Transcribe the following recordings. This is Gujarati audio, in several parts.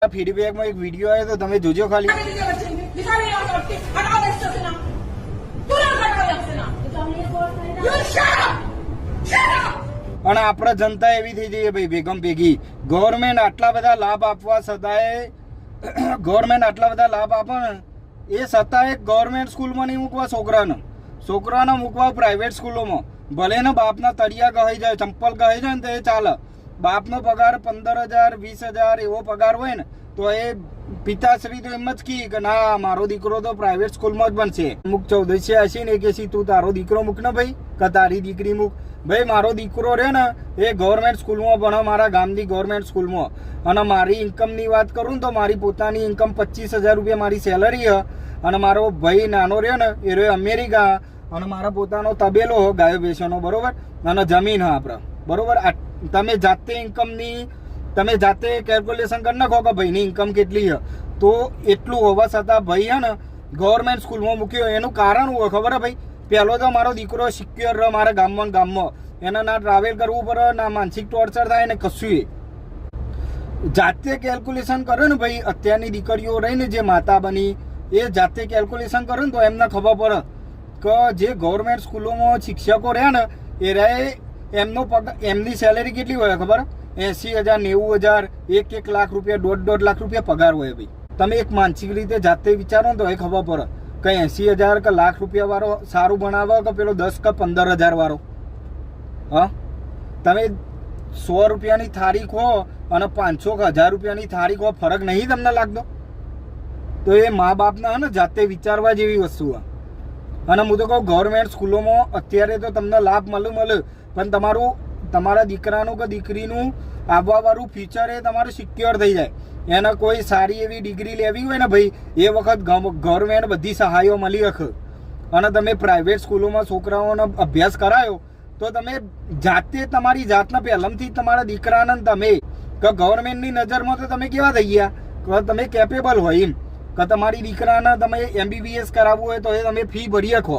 ફીડબેકમાં એક વિડીયો આવ્યો તો તમે જોજો ખાલી. અને આપણે જનતા એવી થઈ જઈએ ભાઈ ભેગમ ભેગી. ગવર્મેન્ટ આટલા બધા લાભ આપવા છતાંય ગવર્મેન્ટ આટલા બધા લાભ આપે ને એ છતાંય ગવર્મેન્ટ સ્કૂલમાં નહીં મૂકવા છોકરાને મૂકવા પ્રાઇવેટ સ્કૂલોમાં. ભલે ને બાપના તળિયા ગહાઈ જાય, ચંપલ ગહાઈ જાય ને તો એ ચાલે. બાપનો પગાર 15,000 20,000 એવો પગાર હોય ને તો એ પિતાશ્રી તો એમ જ કી કે ના મારો દીકરો તો પ્રાઇવેટ સ્કૂલમાં જ બનશે. અમુક 1480 ને 81 તું તારો દીકરો મૂક ને ભાઈ, કે તારી દીકરી મૂક. ભાઈ મારો દીકરો રહે ને એ ગવર્મેન્ટ સ્કૂલમાં ભણે, મારા ગામની ગવર્મેન્ટ સ્કૂલમાં. અને મારી ઇન્કમની વાત કરું ને તો મારી પોતાની ઇન્કમ 25,000 રૂપિયા મારી સેલરી છે. અને મારો ભાઈ નાનો રહ્યો ને એ રહ્યો અમેરિકા. અને મારા પોતાનો તબેલો ગાયો ભેંસોનો, બરોબર, અને જમીન હા આપણે, બરોબર. તમે જાતે ઇન્કમની તમે જાતે કેલ્ક્યુલેશન કરી નાખો કે ભાઈની ઇન્કમ કેટલી છે. તો એટલું હોવા છતાં ભાઈ હે ને ગવર્મેન્ટ સ્કૂલમાં મૂક્યો. એનું કારણ હોય ખબર હે ભાઈ? પહેલો તો મારો દીકરો સિક્યોર રહે મારા ગામમાં. એને ના ટ્રાવેલ કરવું પડે, ના માનસિક ટોર્ચર થાય ને કશું. જાતે કેલ્ક્યુલેશન કરે ને ભાઈ, અત્યારની દીકરીઓ રહીને જે માતા બની એ જાતે કેલ્ક્યુલેશન કરે ને તો એમને ખબર પડે કે જે ગવર્મેન્ટ સ્કૂલોમાં શિક્ષકો રહ્યા ને એ રહે એમનો પગાર, એમની સેલેરી કેટલી હોય ખબર? 80,000 90,000 1 લાખ રૂપિયા 1.5 લાખ રૂપિયા પગાર હોય ભાઈ. તમે એક માનસિક રીતે જાતે વિચારો ને તો એ ખબર પડે કે 80,000 કે લાખ રૂપિયા વાળો સારું ભણાવે કે પેલો 10 કે 15,000 વાળો. હા, તમે 100 રૂપિયાની થાળી ખો અને 500 કે 1000 રૂપિયાની થાળી ખો, ફરક નહીં તમને લાગતો? તો એ મા બાપના ને જાતે વિચારવા જેવી વસ્તુ છે. અને હું તો કહું ગવર્મેન્ટ સ્કૂલોમાં અત્યારે તો તમને લાભ મળે પણ તમારા દીકરાનું કે દીકરીનું આવવાવાળું ફ્યુચર એ તમારું સિક્યોર થઈ જાય. એને કોઈ સારી એવી ડિગ્રી લેવી હોય ને ભાઈ એ વખત ગવર્મેન્ટ બધી સહાયો મળી શકે. અને તમે પ્રાઇવેટ સ્કૂલોમાં છોકરાઓનો અભ્યાસ કરાયો તો તમે જાતે તમારી જાતના પહેલાંથી તમારા દીકરાને તમે કે ગવર્મેન્ટની નજરમાં તો તમે કેવા થઈ ગયા કે તમે કેપેબલ હોય એમ કે તમારી દીકરાને તમે MBBS કરાવવું હોય તો એ તમે ફી ભરી શકો.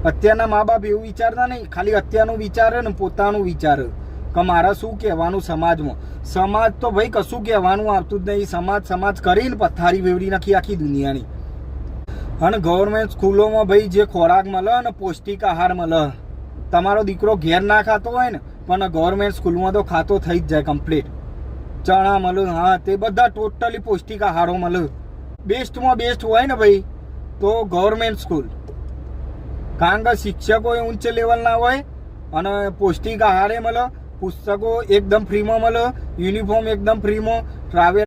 અત્યારના મા બાપ એવું વિચારતા નહીં, ખાલી અત્યારનું વિચારે ને પોતાનું વિચારે કે મારા શું કહેવાનું સમાજમાં. સમાજ તો ભાઈ કશું કહેવાનું આવતું જ નહીં. સમાજ કરીને પથારી વેવડી નાખી આખી દુનિયાની. અને ગવર્મેન્ટ સ્કૂલોમાં ભાઈ જે ખોરાક મળે ને પૌષ્ટિક આહાર મળે, તમારો દીકરો ઘેર ના ખાતો હોય ને પણ ગવર્મેન્ટ સ્કૂલમાં તો ખાતો થઈ જ જાય કમ્પ્લીટ. ચણા મળે, હા તે બધા ટોટલી પૌષ્ટિક આહારો મળે. બેસ્ટમાં બેસ્ટ હોય ને ભાઈ તો ગવર્મેન્ટ સ્કૂલ. કારણ કે શિક્ષકો ઊંચ લેવલના હોય અને પૌષ્ટિક આહારે મળે, પુસ્તકો એકદમ ફ્રીમાં મળે, યુનિફોર્મ એકદમ ફ્રીમાં, ટ્રાવેલ